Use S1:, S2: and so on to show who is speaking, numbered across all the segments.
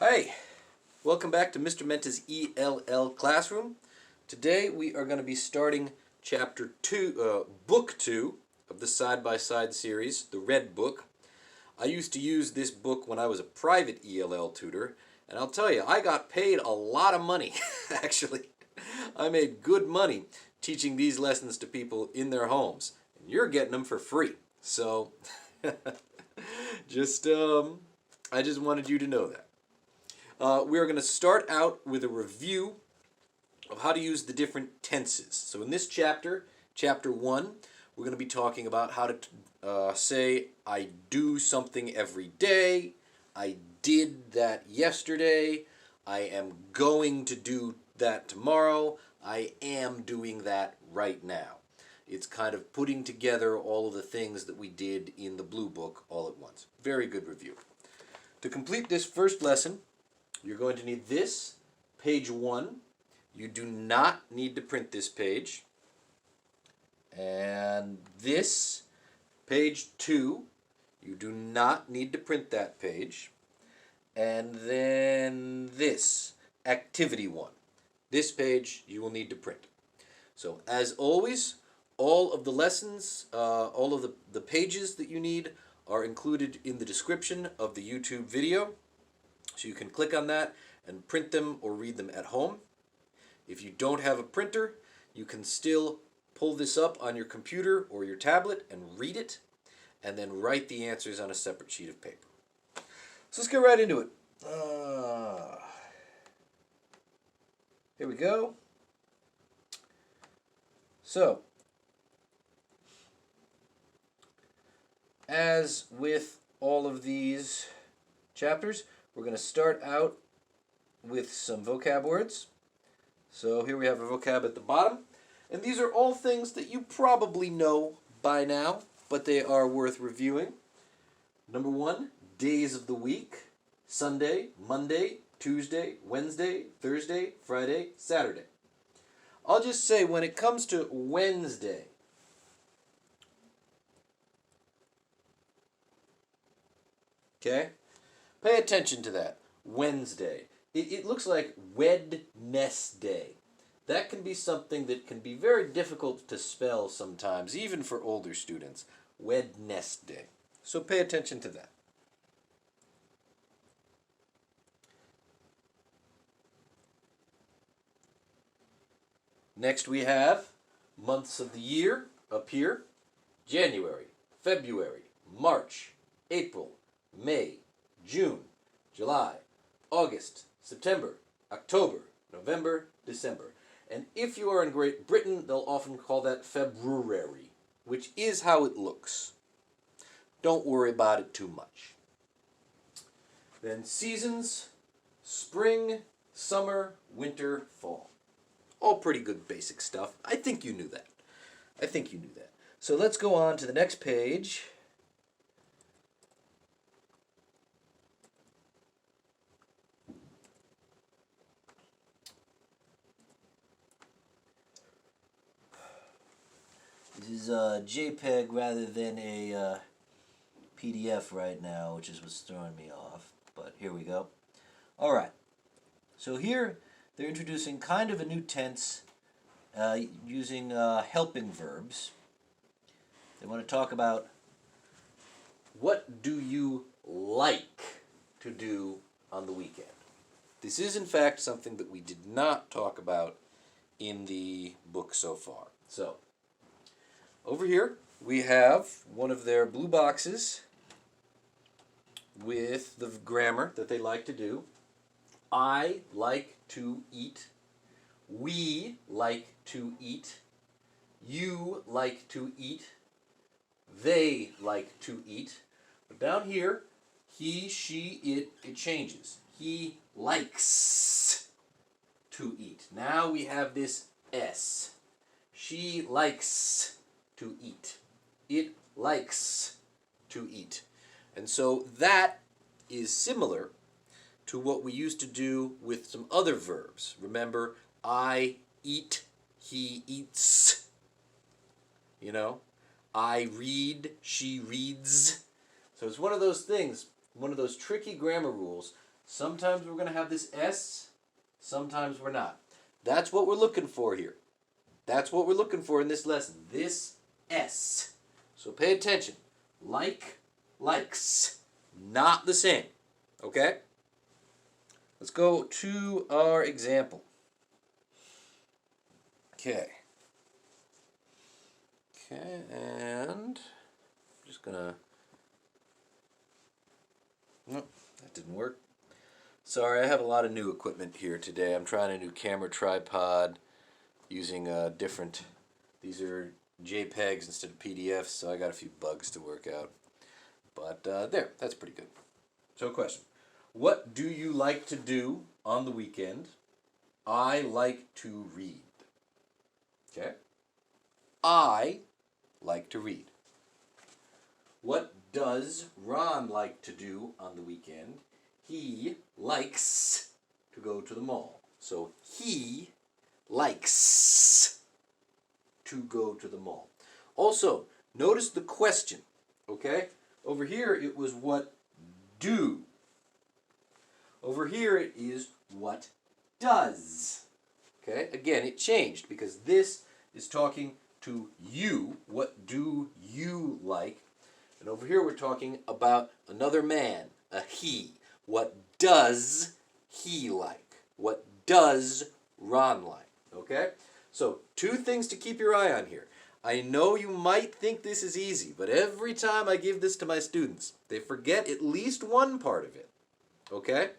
S1: Hi, welcome back to Mr. Menta's ELL classroom. Today we are going to be starting book 2 of the side-by-side series, the Red Book. I used to use this book when I was a private ELL tutor, and I'll tell you, I got paid a lot of money, actually. I made good money teaching these lessons to people in their homes, and you're getting them for free. So, I just wanted you to know that. We're going to start out with a review of how to use the different tenses. So in this chapter, chapter 1, we're going to be talking about how to say, I do something every day, I did that yesterday, I am going to do that tomorrow, I am doing that right now. It's kind of putting together all of the things that we did in the blue book all at once. Very good review. To complete this first lesson, you're going to need this, page 1. You do not need to print this page. And this, page 2. You do not need to print that page. And then this, activity 1. This page you will need to print. So as always, all of the lessons, all of the pages that you need are included in the description of the YouTube video. So you can click on that and print them or read them at home. If you don't have a printer, you can still pull this up on your computer or your tablet and read it, and then write the answers on a separate sheet of paper. So let's get right into it. Here we go. So, as with all of these chapters, we're going to start out with some vocab words. So here we have a vocab at the bottom. And these are all things that you probably know by now, but they are worth reviewing. Number 1, days of the week. Sunday, Monday, Tuesday, Wednesday, Thursday, Friday, Saturday. I'll just say when it comes to Wednesday, okay? Pay attention to that. Wednesday. It looks like Wednesday. That can be something that can be very difficult to spell sometimes, even for older students. Wednesday. So pay attention to that. Next we have months of the year up here. January, February, March, April, May, June, July, August, September, October, November, December. And if you are in Great Britain, they'll often call that February, which is how it looks. Don't worry about it too much. Then seasons, spring, summer, winter, fall. All pretty good basic stuff. I think you knew that. So let's go on to the next page. This is a JPEG rather than a PDF right now, which is what's throwing me off. But here we go. All right. So here they're introducing kind of a new tense using helping verbs. They want to talk about what do you like to do on the weekend. This is in fact something that we did not talk about in the book so far. So over here, we have one of their blue boxes with the grammar that they like to do. I like to eat. We like to eat. You like to eat. They like to eat. But down here, he, she, it changes. He likes to eat. Now we have this S. She likes to eat. It likes to eat. And so that is similar to what we used to do with some other verbs. Remember, I eat, he eats. You know, I read, she reads. So it's one of those things, one of those tricky grammar rules. Sometimes we're going to have this S, sometimes we're not. That's what we're looking for here. That's what we're looking for in this lesson, this S. So pay attention. Like, likes, not the same. Okay? Let's go to our example. Okay. Okay, and I'm just gonna... Nope, that didn't work. Sorry, I have a lot of new equipment here today. I'm trying a new camera tripod using different... These are JPEGs instead of PDFs, so I got a few bugs to work out. But there, that's pretty good. So question. What do you like to do on the weekend? I like to read. Okay? I like to read. What does Ron like to do on the weekend? He likes to go to the mall. So he likes to go to the mall. Also, notice the question, okay? Over here it was what do. Over here it is what does. Okay? Again, it changed because this is talking to you. What do you like? And over here we're talking about another man, a he. What does he like? What does Ron like? Okay? So, two things to keep your eye on here. I know you might think this is easy, but every time I give this to my students, they forget at least one part of it. Okay?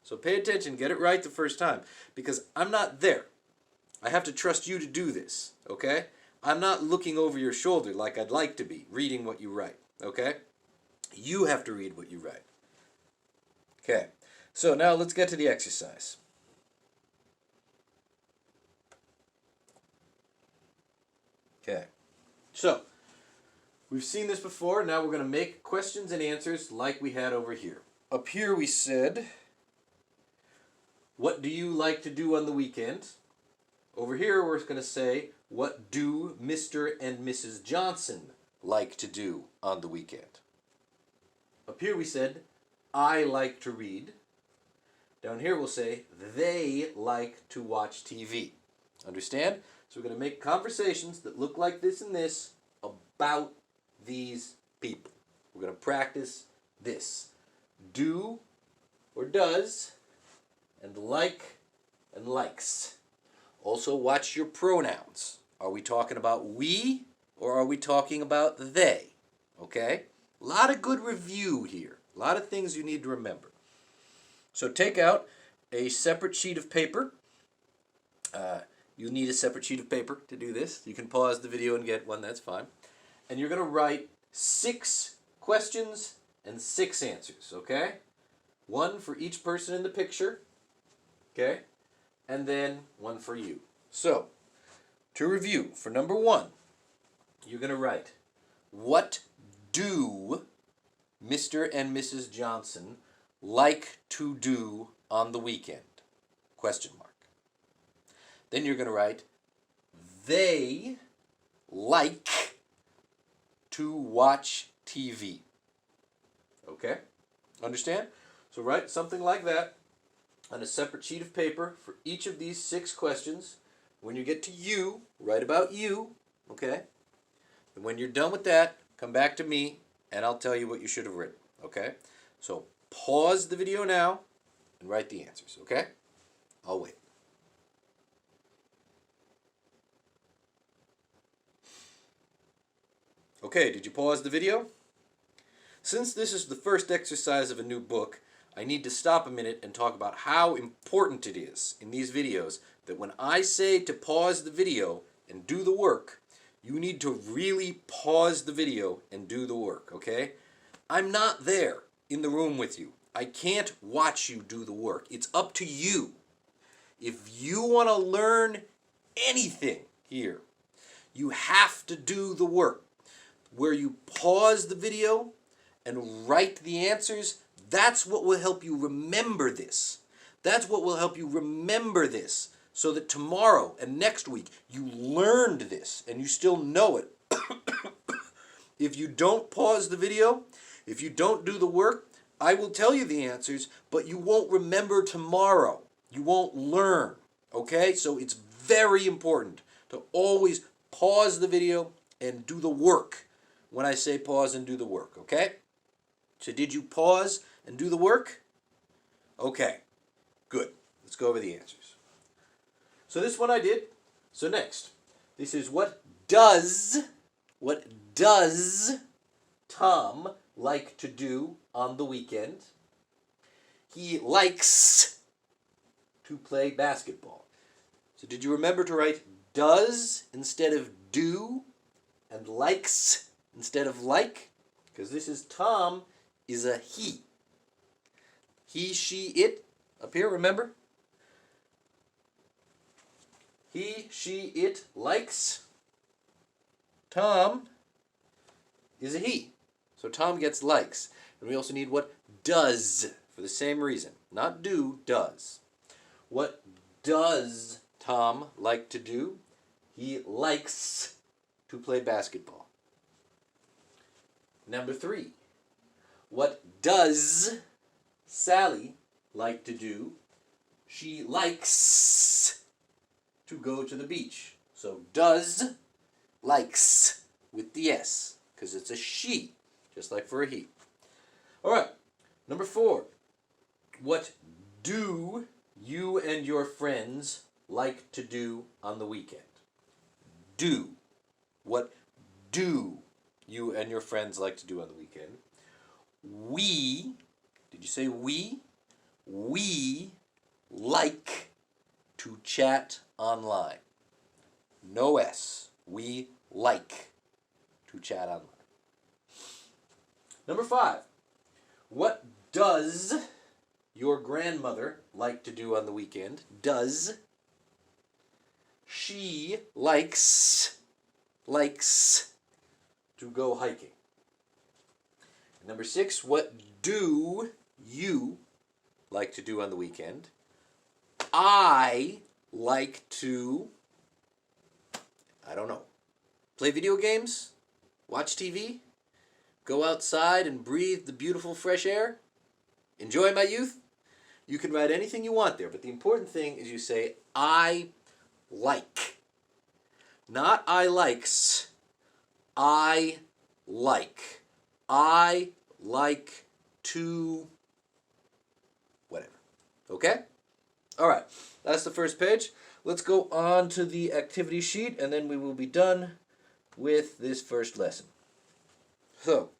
S1: So pay attention, get it right the first time, because I'm not there. I have to trust you to do this, okay? I'm not looking over your shoulder like I'd like to be, reading what you write, okay? You have to read what you write. Okay, so now let's get to the exercise. Okay, so we've seen this before. Now we're going to make questions and answers like we had over here. Up here we said, what do you like to do on the weekend? Over here we're going to say, what do Mr. and Mrs. Johnson like to do on the weekend? Up here we said, I like to read. Down here we'll say, they like to watch TV. Understand? So we're going to make conversations that look like this and this about these people. We're going to practice this. Do or does, and like and likes. Also watch your pronouns. Are we talking about we or are we talking about they? Okay? A lot of good review here. A lot of things you need to remember. So take out a separate sheet of paper. You'll need a separate sheet of paper to do this. You can pause the video and get one, that's fine. And you're going to write 6 questions and 6 answers, okay? 1 for each person in the picture, okay? And then 1 for you. So, to review, for number 1, you're going to write, what do Mr. and Mrs. Johnson like to do on the weekend? Question mark. Then you're going to write, they like to watch TV. Okay? Understand? So write something like that on a separate sheet of paper for each of these 6 questions. When you get to you, write about you. Okay? And when you're done with that, come back to me and I'll tell you what you should have written. Okay? So pause the video now and write the answers. Okay? I'll wait. Okay, did you pause the video? Since this is the first exercise of a new book, I need to stop a minute and talk about how important it is in these videos that when I say to pause the video and do the work, you need to really pause the video and do the work, okay? I'm not there in the room with you. I can't watch you do the work. It's up to you. If you want to learn anything here, you have to do the work. Where you pause the video and write the answers, that's what will help you remember this. That's what will help you remember this so that tomorrow and next week you learned this and you still know it. If you don't pause the video, if you don't do the work, I will tell you the answers, but you won't remember tomorrow. You won't learn, okay? So it's very important to always pause the video and do the work when I say pause and do the work, okay? So did you pause and do the work? Okay, good. Let's go over the answers. So this one I did. So next, this is what does Tom like to do on the weekend? He likes to play basketball. So did you remember to write does instead of do and likes instead of like? Because this is Tom is a he. He, she, it. Up here, remember? He, she, it likes. Tom is a he. So Tom gets likes. And we also need what does for the same reason. Not do, does. What does Tom like to do? He likes to play basketball. Number 3. What does Sally like to do? She likes to go to the beach. So does, likes with the S, because it's a she, just like for a he. All right, number 4. What do you and your friends like to do on the weekend? Do. What do you and your friends like to do on the weekend? We, did you say we? We like to chat online. No S. We like to chat online. Number 5. What does your grandmother like to do on the weekend? Does. She likes to go hiking. Number 6. What do you like to do on the weekend? I like to, I don't know, play video games, watch TV, go outside and breathe the beautiful fresh air, enjoy my youth. You can write anything you want there, but the important thing is you say, I like. Not I likes, I like. I like to whatever. Okay? All right, that's the first page. Let's go on to the activity sheet, and then we will be done with this first lesson. So,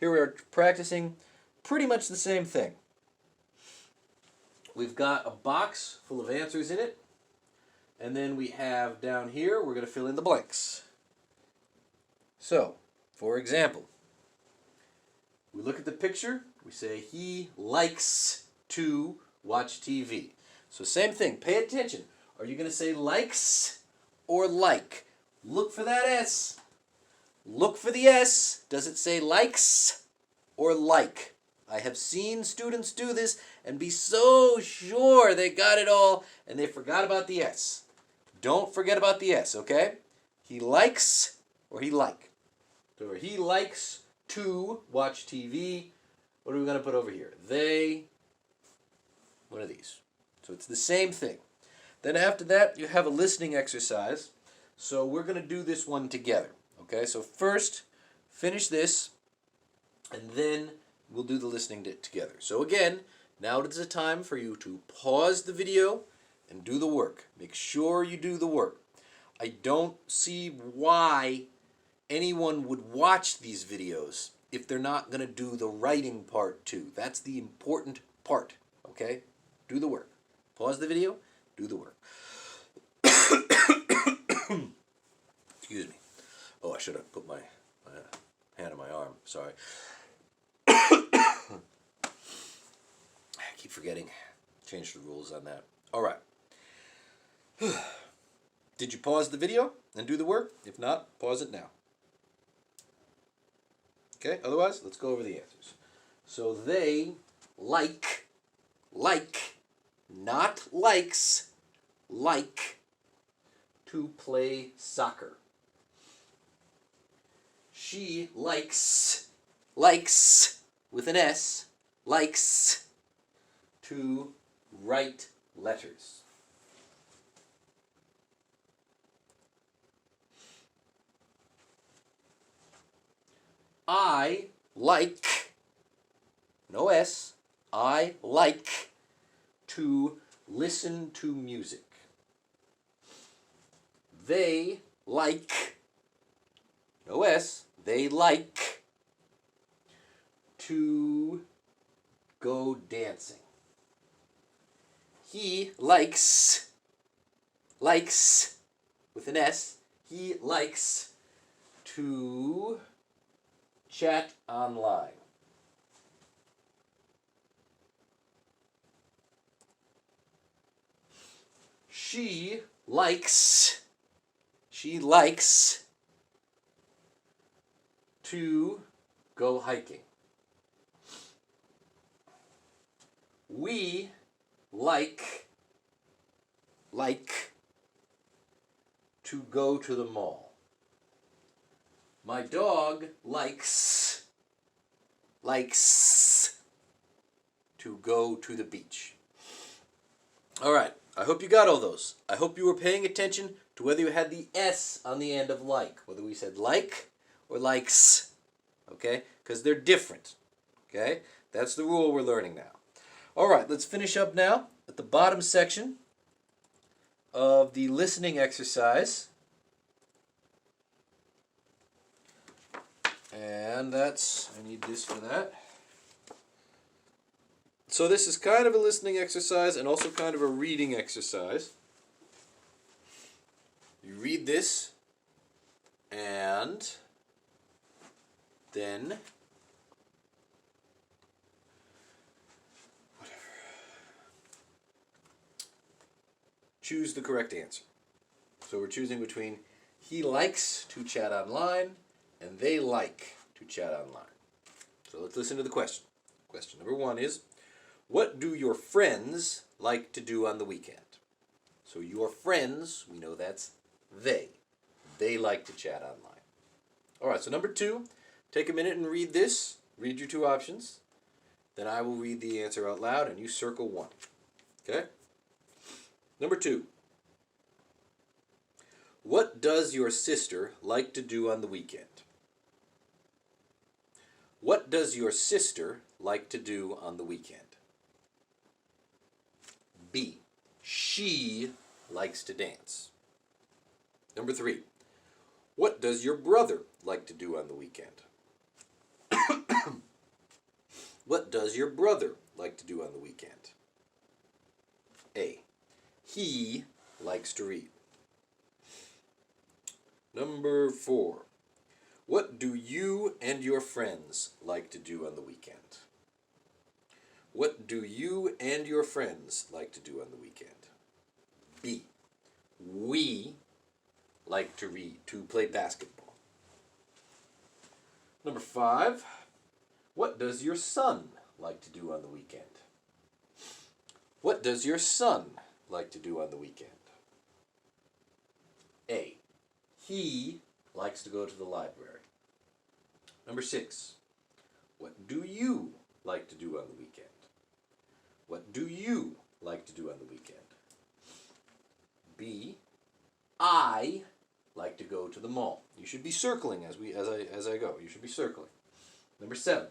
S1: here we are practicing pretty much the same thing. We've got a box full of answers in it, and then we have down here, we're going to fill in the blanks. So, for example, we look at the picture, we say he likes to watch TV. So same thing, pay attention. Are you going to say likes or like? Look for that S. Look for the S. Does it say likes or like? I have seen students do this and be so sure they got it all and they forgot about the S. Don't forget about the S, okay? He likes or he like. So he likes to watch TV. What are we going to put over here? They, one of these. So it's the same thing. Then after that, you have a listening exercise. So we're going to do this one together. Okay, so first, finish this, and then we'll do the listening together. So again, now it is the time for you to pause the video and do the work. Make sure you do the work. I don't see why anyone would watch these videos if they're not going to do the writing part too. That's the important part, okay? Do the work. Pause the video, do the work. Excuse me. Oh, I should have put my hand on my arm. Sorry. I keep forgetting. Change the rules on that. All right. Did you pause the video and do the work? If not, pause it now. Okay, otherwise, let's go over the answers. So they like, not likes, like to play soccer. She likes with an S, likes to write letters. I like, no S, I like to listen to music. They like, no S, they like to go dancing. He likes with an S, he likes to chat online. She likes to go hiking. We like to go to the mall. My dog likes to go to the beach. All right, I hope you got all those. I hope you were paying attention to whether you had the S on the end of like, whether we said like or likes, okay? Because they're different, okay? That's the rule we're learning now. All right, let's finish up now at the bottom section of the listening exercise. And that's, I need this for that. So this is kind of a listening exercise and also kind of a reading exercise. You read this and then choose the correct answer. So we're choosing between he likes to chat online and they like to chat online. So let's listen to the question. Question number 1 is, what do your friends like to do on the weekend? So your friends, we know that's they. They like to chat online. All right, so number 2, take a minute and read this. Read your 2 options. Then I will read the answer out loud and you circle 1. Okay? Number 2. What does your sister like to do on the weekend? What does your sister like to do on the weekend? B. She likes to dance. Number 3. What does your brother like to do on the weekend? What does your brother like to do on the weekend? A. He likes to read. Number 4. What do you and your friends like to do on the weekend? What do you and your friends like to do on the weekend? B. We like to read, to play basketball. Number 5. What does your son like to do on the weekend? What does your son like to do on the weekend? A. He likes to go to the library. Number 6. What do you like to do on the weekend? What do you like to do on the weekend? B. I like to go to the mall. You should be circling as I go. You should be circling. Number 7.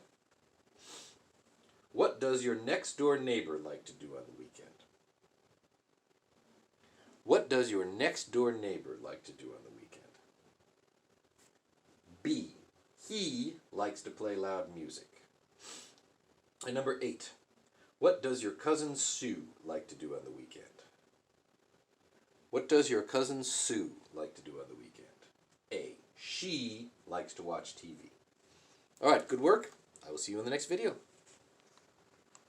S1: What does your next door neighbor like to do on the weekend? What does your next door neighbor like to do on the weekend? B. He likes to play loud music. And number 8. What does your cousin Sue like to do on the weekend? What does your cousin Sue like to do on the weekend? A. She likes to watch TV. All right, good work. I will see you in the next video.